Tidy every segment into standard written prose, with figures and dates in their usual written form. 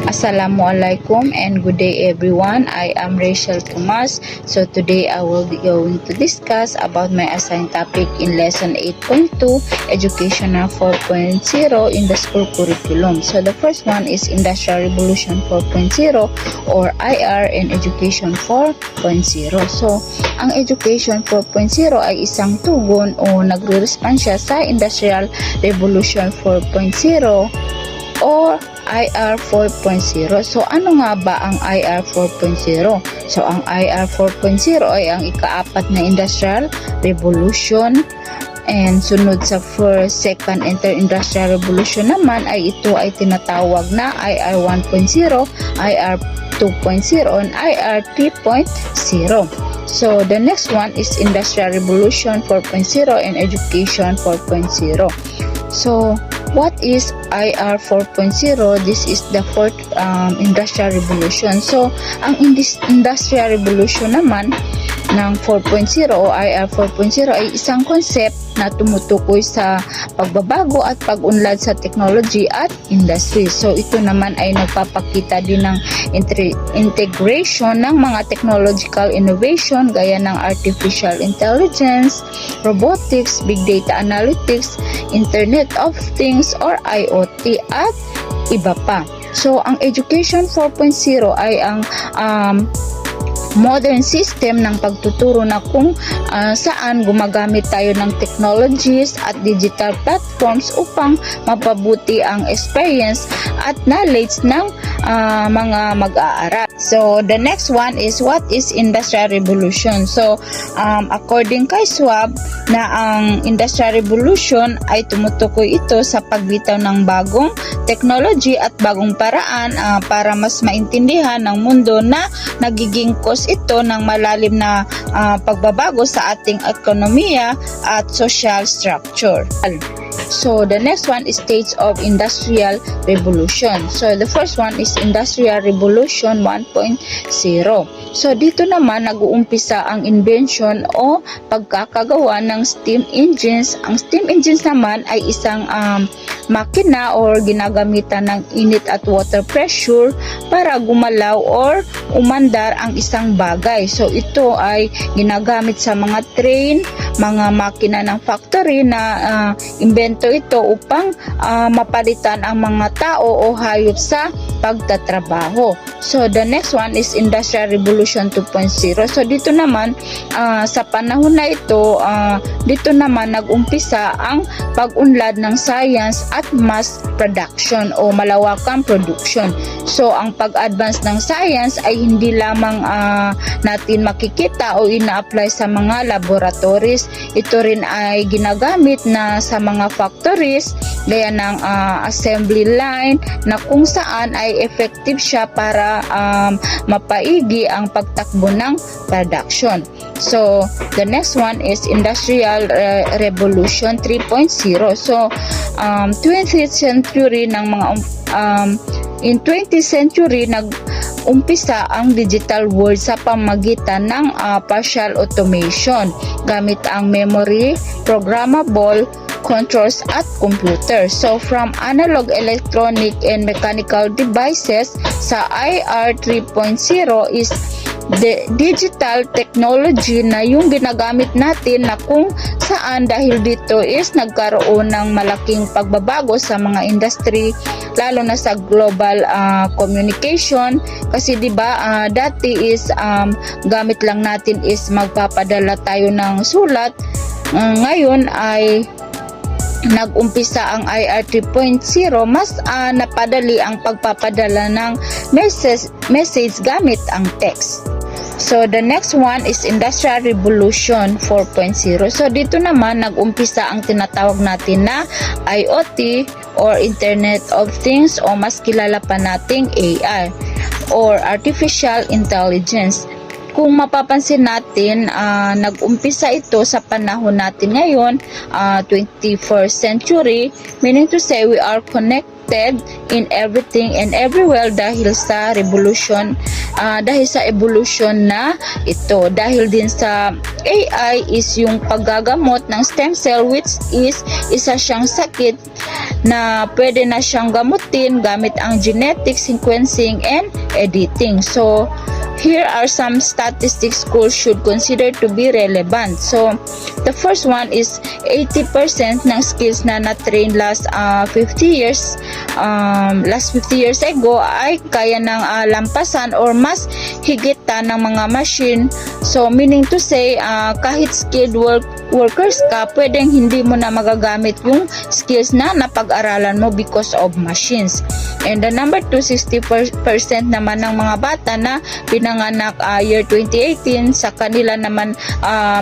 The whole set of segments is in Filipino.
Assalamualaikum and good day everyone. I am Rachel Tomas. So today I will be going to discuss about my assigned topic in lesson 8.2 Educational 4.0 in the school curriculum. So the first one is Industrial Revolution 4.0 or IR and Education 4.0. So ang Education 4.0 ay isang tugon o nagre-respond siya sa Industrial Revolution 4.0 or IR 4.0. So ano nga ba ang IR 4.0? So ang IR 4.0 ay ang ikaapat na industrial revolution, and sunod sa first, second, and third industrial revolution naman ay ito ay tinatawag na IR 1.0, IR 2.0, and IR 3.0. So the next one is Industrial Revolution 4.0 and Education 4.0. So what is IR 4.0? This is the fourth industrial revolution. So ang industrial revolution naman ng 4.0 o IR 4.0 ay isang concept na tumutukoy sa pagbabago at pag-unlad sa technology at industry. So ito naman ay nagpapakita din ng integration ng mga technological innovation gaya ng artificial intelligence, robotics, big data analytics, Internet of Things or IoT at iba pa. So ang Education 4.0 ay ang modern system ng pagtuturo na kung saan gumagamit tayo ng technologies at digital platforms upang mapabuti ang experience at knowledge ng mga mag-aaral. So the next one is what is Industrial Revolution? So according kay Schwab na ang Industrial Revolution ay tumutukoy ito sa pagbitaw ng bagong technology at bagong paraan para mas maintindihan ng mundo na nagiging cause ito ng malalim na pagbabago sa ating ekonomiya at social structure. So the next one is stage of Industrial Revolution. So the first one is Industrial Revolution 1.0. So dito naman nag-uumpisa ang invention o pagkakagawa ng steam engines. Ang steam engines naman ay isang makina or ginagamitan ng init at water pressure para gumalaw or umandar ang isang bagay. So ito ay ginagamit sa mga train, mga makina ng factory na invento ito upang mapalitan ang mga tao o hayop sa pagtatrabaho. So the next one is Industrial Revolution 2.0. So dito naman sa panahon na ito, dito naman nag-umpisa ang pag-unlad ng science at mass production o malawakang production. So ang pag-advance ng science ay hindi lamang natin makikita o ina-apply sa mga laboratories. Ito rin ay ginagamit na sa mga factories gaya ng assembly line na kung saan ay effective siya para mapaigi ang pagtakbo ng production. So the next one is Industrial Revolution 3.0. So 20th century ng mga in 20th century nag-umpisa ang digital world sa pamamagitan ng partial automation gamit ang memory, programmable controls at computer. So from analog, electronic and mechanical devices sa IR 3.0 is the digital technology na yung ginagamit natin na kung saan dahil dito is nagkaroon ng malaking pagbabago sa mga industry lalo na sa global communication kasi di ba dati is gamit lang natin is magpapadala tayo ng sulat, ngayon ay nag-umpisa ang IR 3.0, mas napadali ang pagpapadala ng message gamit ang text. So the next one is Industrial Revolution 4.0. So dito naman nag-umpisa ang tinatawag natin na IoT or Internet of Things o mas kilala pa nating AI or Artificial Intelligence. Kung mapapansin natin, nag-umpisa ito sa panahon natin ngayon, 21st century, meaning to say we are connected in everything and everywhere dahil sa revolution, dahil sa evolution na ito. Dahil din sa AI is yung paggagamot ng stem cell which is isa siyang sakit na pwede na siyang gamutin gamit ang genetic sequencing and editing. So, here are some statistics schools should consider to be relevant. So, the first one is 80% ng skills na na-train last 50 years ago ay kaya ng lampasan or mas higitan ng mga machine. So, meaning to say, kahit skilled workers ka, pwedeng hindi mo na magagamit yung skills na napag-aralan mo because of machines. And the number 2, 60% naman ng mga bata na pinanganak year 2018, sa kanila naman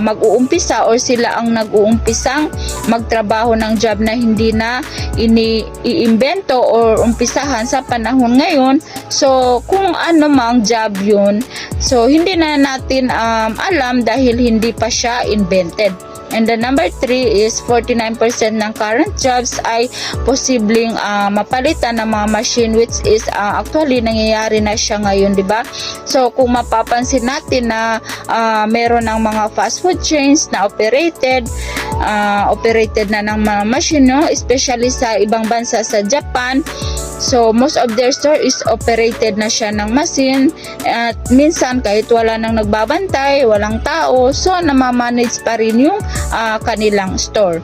mag-uumpisa or sila ang nag-uumpisang magtrabaho ng job na hindi na iimbento or umpisahan sa panahon ngayon. So, kung ano mang job yun, so hindi na natin alam dahil hindi pa siya invented. And the number 3 is 49% ng current jobs ay posibleng mapalitan ng mga machine, which is actually nangyayari na siya ngayon, di ba? So kung mapapansin natin na meron ng mga fast food chains na operated na ng mga machine, no? Especially sa ibang bansa sa Japan. So, most of their store is operated na siya ng machine. At minsan, kahit wala nang nagbabantay, walang tao, so namamanage pa rin yung kanilang store.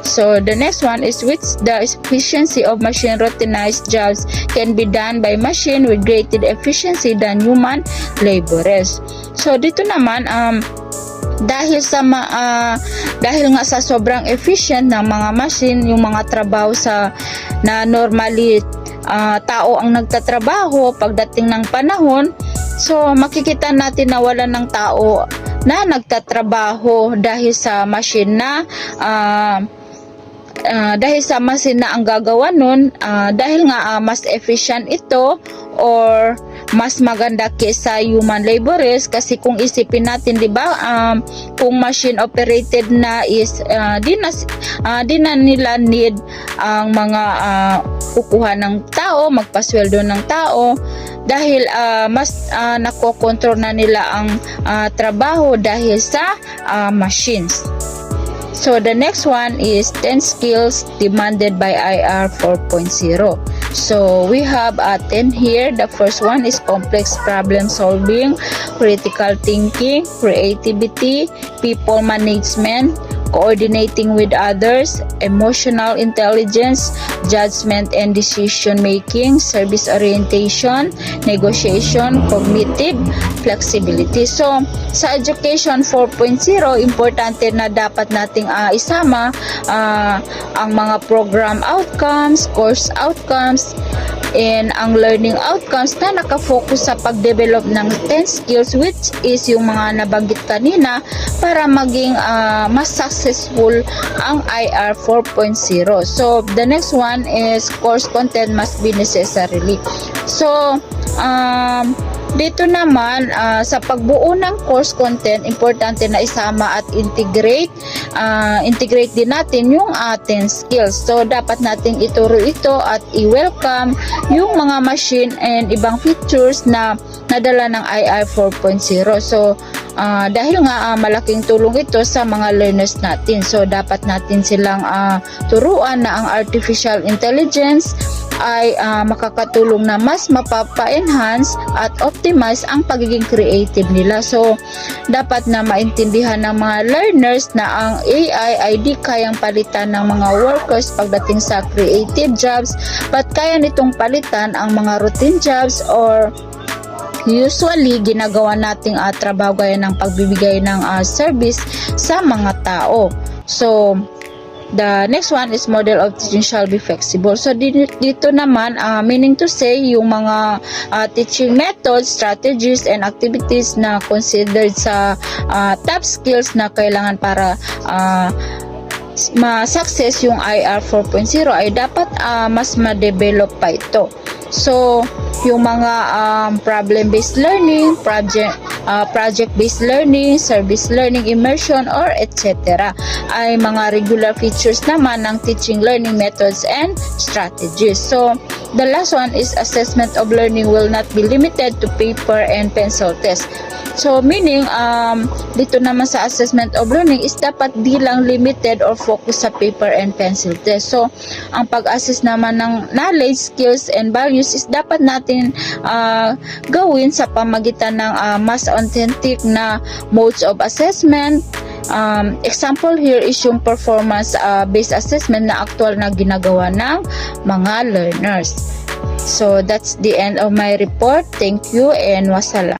So, the next one is which the efficiency of machine routinized jobs can be done by machine with greater efficiency than human laborers. So, dito naman, dahil nga sa sobrang efficient ng mga machine, yung mga trabaho na normally tao ang nagtatrabaho pagdating ng panahon, so makikita natin na wala ng tao na nagtatrabaho dahil sa machine na ang gagawa nun, dahil nga mas efficient ito or mas maganda kaysa human laborers. Kasi kung isipin natin, di ba, kung machine operated na is di na nila need ang mga kukuha ng tao, magpasweldo ng tao, dahil mas nakokontrol na nila ang trabaho dahil sa machines. So the next one is 10 skills demanded by IR 4.0. So we have 10 here. The first one is complex problem solving, critical thinking, creativity, people management, coordinating with others, emotional intelligence, judgment and decision making, service orientation, negotiation, cognitive flexibility. So, sa Education 4.0, importante na dapat nating isama ang mga program outcomes, course outcomes, and ang learning outcomes na nakafocus sa pag-develop ng 10 skills, which is yung mga nabanggit kanina, para maging mas successful ang IR 4.0. So, the next one is course content must be necessarily. So, dito naman, sa pagbuo ng course content, importante na isama at integrate din natin yung ating skills. So, dapat nating ituro ito at i-welcome yung mga machine and ibang features na nadala ng IR 4.0. So, dahil nga malaking tulong ito sa mga learners natin. So, dapat natin silang turuan na ang artificial intelligence ay makakatulong na mas mapapa-enhance at optimize ang pagiging creative nila. So, dapat na maintindihan ng mga learners na ang AI ay di kayang palitan ng mga workers pagdating sa creative jobs, but kaya nitong palitan ang mga routine jobs or usually ginagawa nating trabaho gaya ng pagbibigay ng service sa mga tao. So, the next one is model of teaching shall be flexible. So, dito naman, meaning to say, yung mga teaching methods, strategies, and activities na considered sa top skills na kailangan para ma-success yung IR 4.0 ay dapat mas ma-develop pa ito. So, yung mga problem-based learning, project-based learning, service learning, immersion, or etc. ay mga regular features naman ng teaching learning methods and strategies. So, the last one is assessment of learning will not be limited to paper and pencil test. So meaning dito naman sa assessment of learning is dapat di lang limited or focus sa paper and pencil test. So ang pag-assess naman ng knowledge, skills and values is dapat natin gawin sa pamagitan ng mas authentic na modes of assessment. Example here is yung performance based assessment na actual na ginagawa ng mga learners. So that's the end of my report. Thank you and wassalam.